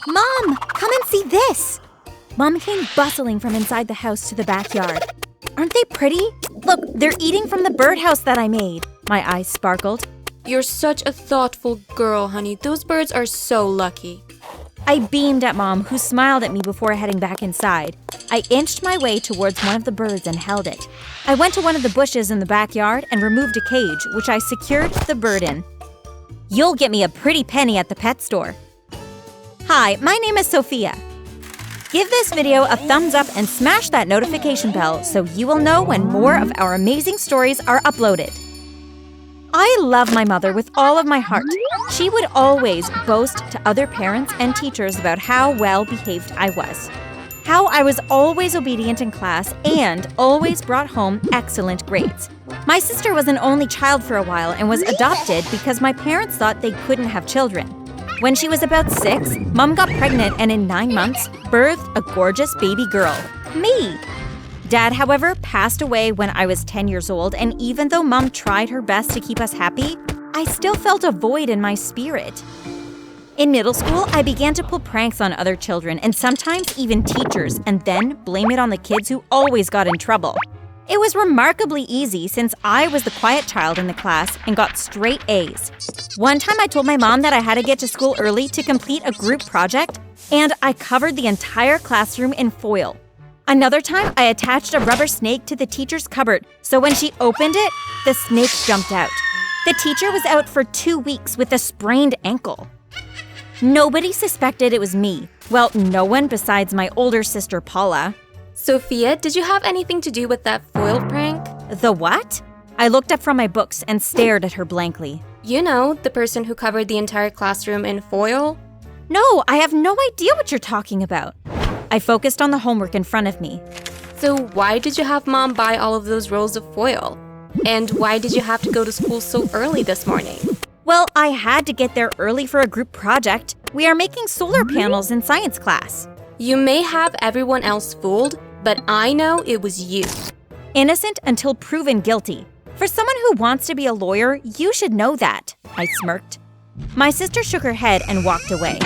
Mom, come and see this! Mom came bustling from inside the house to the backyard. Aren't they pretty? Look, they're eating from the birdhouse that I made. My eyes sparkled. You're such a thoughtful girl, honey. Those birds are so lucky. I beamed at Mom, who smiled at me before heading back inside. I inched my way towards one of the birds and held it. I went to one of the bushes in the backyard and removed a cage, which I secured the bird in. You'll get me a pretty penny at the pet store. Hi, my name is Sophia. Give this video a thumbs up and smash that notification bell so you will know when more of our amazing stories are uploaded. I love my mother with all of my heart. She would always boast to other parents and teachers about how well behaved I was. How I was always obedient in class and always brought home excellent grades. My sister was an only child for a while and was adopted because my parents thought they couldn't have children. When she was about 6, Mom got pregnant and in 9 months, birthed a gorgeous baby girl, me. Dad, however, passed away when I was 10 years old, and even though Mom tried her best to keep us happy, I still felt a void in my spirit. In middle school, I began to pull pranks on other children and sometimes even teachers, and then blame it on the kids who always got in trouble. It was remarkably easy since I was the quiet child in the class and got straight A's. One time I told my mom that I had to get to school early to complete a group project, and I covered the entire classroom in foil. Another time, I attached a rubber snake to the teacher's cupboard, so when she opened it, the snake jumped out. The teacher was out for 2 weeks with a sprained ankle. Nobody suspected it was me. Well, no one besides my older sister, Paula. Sophia, did you have anything to do with that foil prank? The what? I looked up from my books and stared at her blankly. You know, the person who covered the entire classroom in foil? No, I have no idea what you're talking about. I focused on the homework in front of me. So why did you have Mom buy all of those rolls of foil? And why did you have to go to school so early this morning? Well, I had to get there early for a group project. We are making solar panels in science class. You may have everyone else fooled, but I know it was you. Innocent until proven guilty. For someone who wants to be a lawyer, you should know that, I smirked. My sister shook her head and walked away.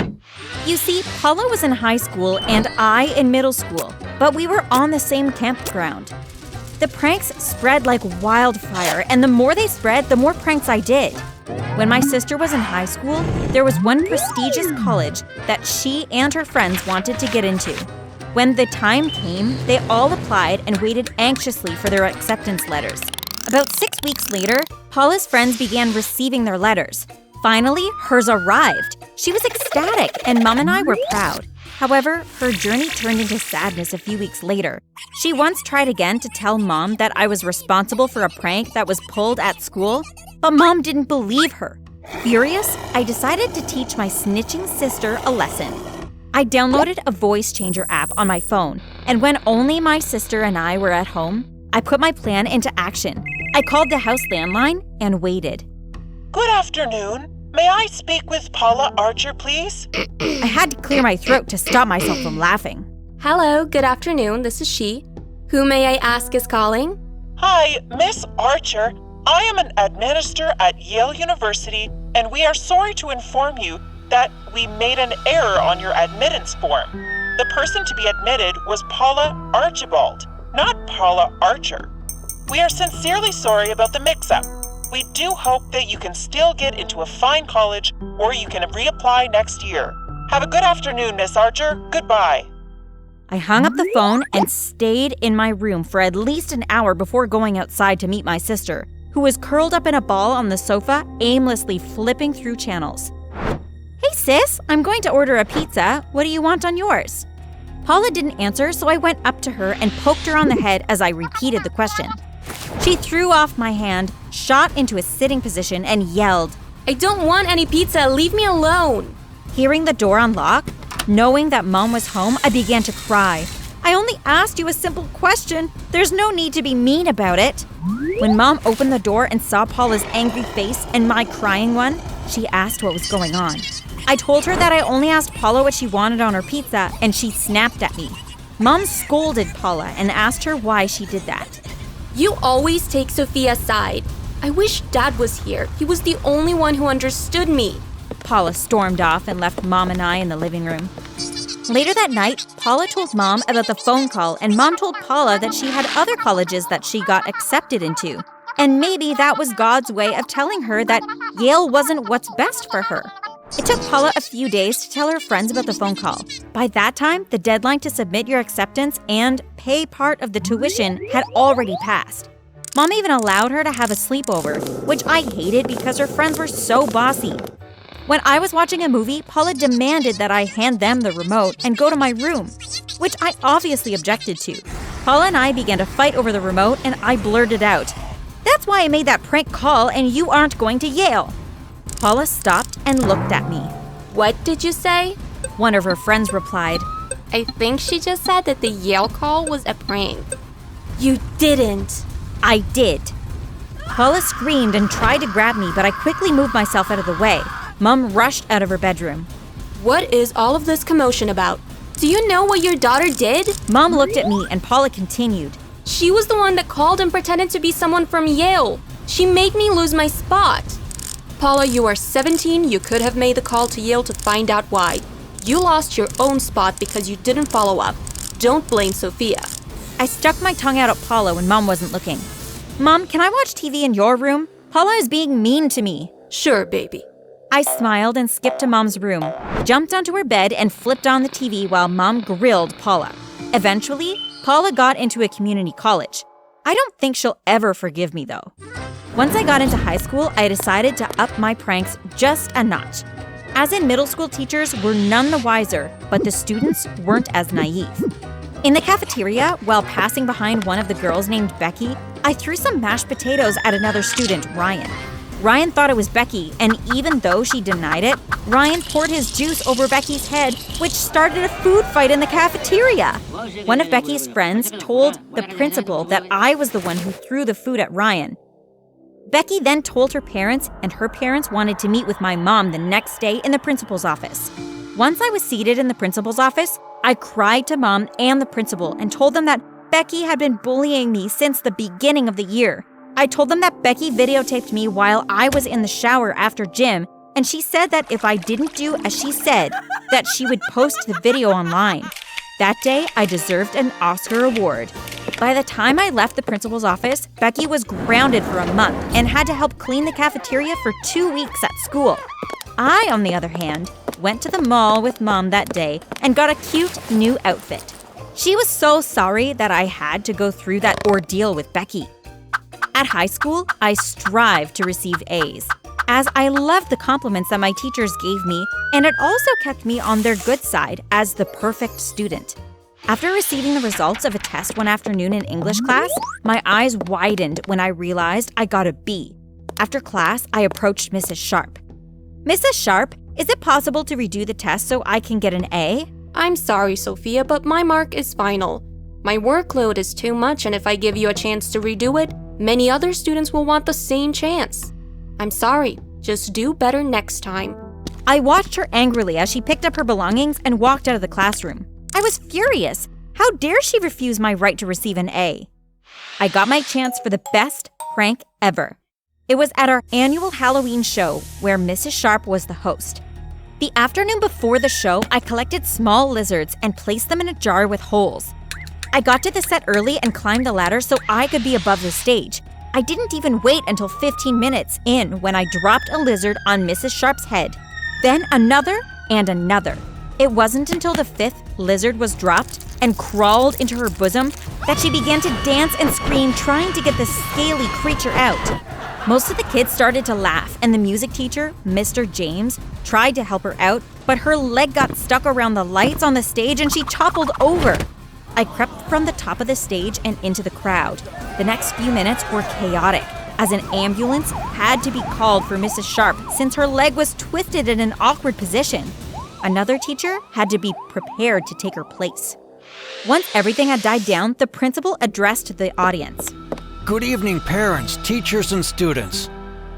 You see, Paula was in high school and I in middle school, but we were on the same campground. The pranks spread like wildfire, and the more they spread, the more pranks I did. When my sister was in high school, there was one prestigious college that she and her friends wanted to get into. When the time came, they all applied and waited anxiously for their acceptance letters. About 6 weeks later, Paula's friends began receiving their letters. Finally, hers arrived. She was ecstatic, and Mom and I were proud. However, her journey turned into sadness a few weeks later. She once tried again to tell Mom that I was responsible for a prank that was pulled at school, but Mom didn't believe her. Furious, I decided to teach my snitching sister a lesson. I downloaded a voice changer app on my phone, and when only my sister and I were at home, I put my plan into action. I called the house landline and waited. Good afternoon. May I speak with Paula Archer, please? I had to clear my throat to stop myself from laughing. Hello, good afternoon, this is she. Who may I ask is calling? Hi, Miss Archer. I am an administrator at Yale University, and we are sorry to inform you that we made an error on your admittance form. The person to be admitted was Paula Archibald, not Paula Archer. We are sincerely sorry about the mix-up. We do hope that you can still get into a fine college, or you can reapply next year. Have a good afternoon, Miss Archer. Goodbye. I hung up the phone and stayed in my room for at least an hour before going outside to meet my sister, who was curled up in a ball on the sofa, aimlessly flipping through channels. Hey sis, I'm going to order a pizza. What do you want on yours? Paula didn't answer, so I went up to her and poked her on the head as I repeated the question. She threw off my hand, shot into a sitting position, and yelled, I don't want any pizza, leave me alone. Hearing the door unlock, knowing that Mom was home, I began to cry. I only asked you a simple question. There's no need to be mean about it. When Mom opened the door and saw Paula's angry face and my crying one, she asked what was going on. I told her that I only asked Paula what she wanted on her pizza, and she snapped at me. Mom scolded Paula and asked her why she did that. You always take Sophia's side. I wish Dad was here. He was the only one who understood me. Paula stormed off and left Mom and I in the living room. Later that night, Paula told Mom about the phone call, and Mom told Paula that she had other colleges that she got accepted into. And maybe that was God's way of telling her that Yale wasn't what's best for her. It took Paula a few days to tell her friends about the phone call. By that time, the deadline to submit your acceptance and pay part of the tuition had already passed. Mom even allowed her to have a sleepover, which I hated because her friends were so bossy. When I was watching a movie, Paula demanded that I hand them the remote and go to my room, which I obviously objected to. Paula and I began to fight over the remote, and I blurted out, "That's why I made that prank call, and you aren't going to Yale." Paula stopped and looked at me. What did you say? One of her friends replied. I think she just said that the Yale call was a prank. You didn't. I did. Paula screamed and tried to grab me, but I quickly moved myself out of the way. Mom rushed out of her bedroom. What is all of this commotion about? Do you know what your daughter did? Mom looked at me and Paula continued. She was the one that called and pretended to be someone from Yale. She made me lose my spot. Paula, you are 17. You could have made the call to Yale to find out why. You lost your own spot because you didn't follow up. Don't blame Sophia. I stuck my tongue out at Paula when Mom wasn't looking. Mom, can I watch TV in your room? Paula is being mean to me. Sure, baby. I smiled and skipped to Mom's room, jumped onto her bed, and flipped on the TV while Mom grilled Paula. Eventually, Paula got into a community college. I don't think she'll ever forgive me, though. Once I got into high school, I decided to up my pranks just a notch. As in, middle school teachers were none the wiser, but the students weren't as naive. In the cafeteria, while passing behind one of the girls named Becky, I threw some mashed potatoes at another student, Ryan. Ryan thought it was Becky, and even though she denied it, Ryan poured his juice over Becky's head, which started a food fight in the cafeteria. One of Becky's friends told the principal that I was the one who threw the food at Ryan. Becky then told her parents, and her parents wanted to meet with my mom the next day in the principal's office. Once I was seated in the principal's office, I cried to Mom and the principal and told them that Becky had been bullying me since the beginning of the year. I told them that Becky videotaped me while I was in the shower after gym, and she said that if I didn't do as she said, that she would post the video online. That day, I deserved an Oscar award. By the time I left the principal's office, Becky was grounded for a month and had to help clean the cafeteria for 2 weeks at school. I, on the other hand, went to the mall with Mom that day and got a cute new outfit. She was so sorry that I had to go through that ordeal with Becky. At high school, I strived to receive A's, as I loved the compliments that my teachers gave me, and it also kept me on their good side as the perfect student. After receiving the results of a test one afternoon in English class, my eyes widened when I realized I got a B. After class, I approached Mrs. Sharp. Mrs. Sharp, is it possible to redo the test so I can get an A? I'm sorry, Sophia, but my mark is final. My workload is too much, and if I give you a chance to redo it, many other students will want the same chance. I'm sorry, just do better next time. I watched her angrily as she picked up her belongings and walked out of the classroom. I was furious. How dare she refuse my right to receive an A? I got my chance for the best prank ever. It was at our annual Halloween show where Mrs. Sharp was the host. The afternoon before the show, I collected small lizards and placed them in a jar with holes. I got to the set early and climbed the ladder so I could be above the stage. I didn't even wait until 15 minutes in when I dropped a lizard on Mrs. Sharp's head. Then another and another. It wasn't until the 5th lizard was dropped and crawled into her bosom that she began to dance and scream, trying to get the scaly creature out. Most of the kids started to laugh, and the music teacher, Mr. James, tried to help her out, but her leg got stuck around the lights on the stage and she toppled over. I crept from the top of the stage and into the crowd. The next few minutes were chaotic, as an ambulance had to be called for Mrs. Sharp since her leg was twisted in an awkward position. Another teacher had to be prepared to take her place. Once everything had died down, the principal addressed the audience. Good evening, parents, teachers, and students.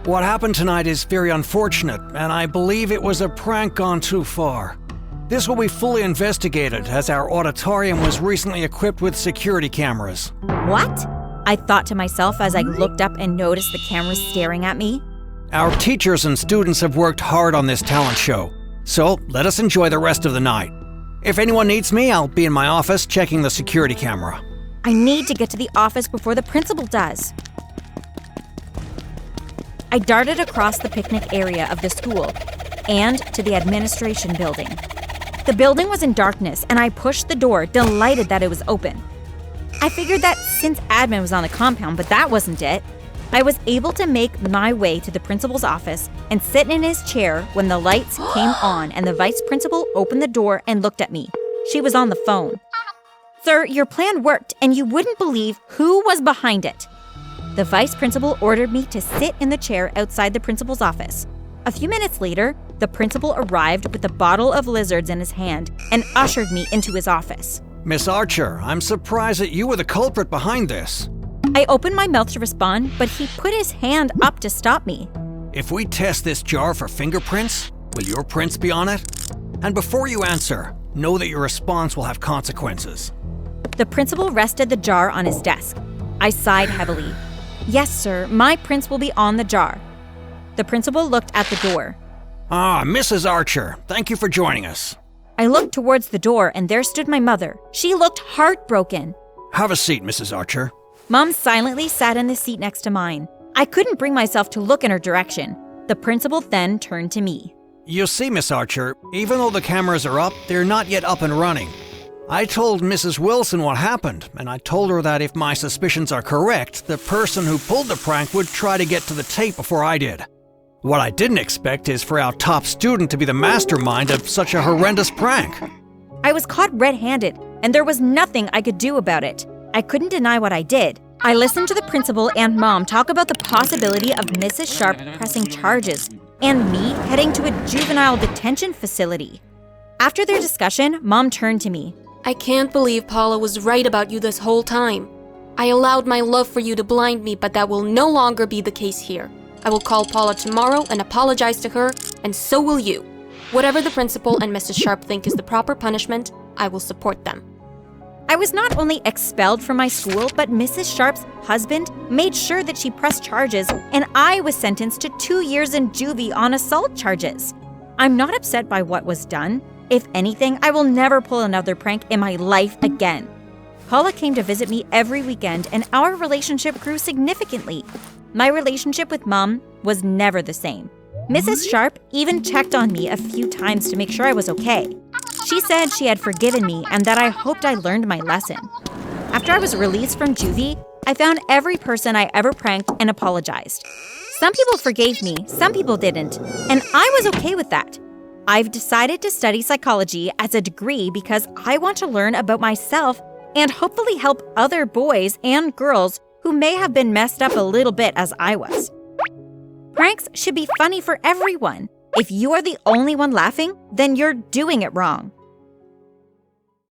What happened tonight is very unfortunate, and I believe it was a prank gone too far. This will be fully investigated, as our auditorium was recently equipped with security cameras. What? I thought to myself as I looked up and noticed the cameras staring at me. Our teachers and students have worked hard on this talent show, so let us enjoy the rest of the night. If anyone needs me, I'll be in my office checking the security camera. I need to get to the office before the principal does. I darted across the picnic area of the school and to the administration building. The building was in darkness, and I pushed the door, delighted that it was open. I figured that since admin was on the compound, but that wasn't it. I was able to make my way to the principal's office and sit in his chair when the lights came on and the vice principal opened the door and looked at me. She was on the phone. "Sir, your plan worked, and you wouldn't believe who was behind it." The vice principal ordered me to sit in the chair outside the principal's office. A few minutes later, the principal arrived with a bottle of lizards in his hand and ushered me into his office. Miss Archer, I'm surprised that you were the culprit behind this. I opened my mouth to respond, but he put his hand up to stop me. If we test this jar for fingerprints, will your prints be on it? And before you answer, know that your response will have consequences. The principal rested the jar on his desk. I sighed heavily. "Yes, sir, my prints will be on the jar." The principal looked at the door. Ah, Mrs. Archer, thank you for joining us. I looked towards the door, and there stood my mother. She looked heartbroken. Have a seat, Mrs. Archer. Mom silently sat in the seat next to mine. I couldn't bring myself to look in her direction. The principal then turned to me. You see, Miss Archer, even though the cameras are up, they're not yet up and running. I told Mrs. Wilson what happened, and I told her that if my suspicions are correct, the person who pulled the prank would try to get to the tape before I did. What I didn't expect is for our top student to be the mastermind of such a horrendous prank. I was caught red-handed, and there was nothing I could do about it. I couldn't deny what I did. I listened to the principal and Mom talk about the possibility of Mrs. Sharp pressing charges and me heading to a juvenile detention facility. After their discussion, Mom turned to me. I can't believe Paula was right about you this whole time. I allowed my love for you to blind me, but that will no longer be the case here. I will call Paula tomorrow and apologize to her, and so will you. Whatever the principal and Mrs. Sharp think is the proper punishment, I will support them. I was not only expelled from my school, but Mrs. Sharp's husband made sure that she pressed charges, and I was sentenced to 2 years in juvie on assault charges. I'm not upset by what was done. If anything, I will never pull another prank in my life again. Paula came to visit me every weekend, and our relationship grew significantly. My relationship with Mom was never the same. Mrs. Sharp even checked on me a few times to make sure I was okay. She said she had forgiven me and that I hoped I learned my lesson. After I was released from juvie, I found every person I ever pranked and apologized. Some people forgave me, some people didn't, and I was okay with that. I've decided to study psychology as a degree because I want to learn about myself and hopefully help other boys and girls who may have been messed up a little bit as I was. Pranks should be funny for everyone. If you are the only one laughing, then you're doing it wrong.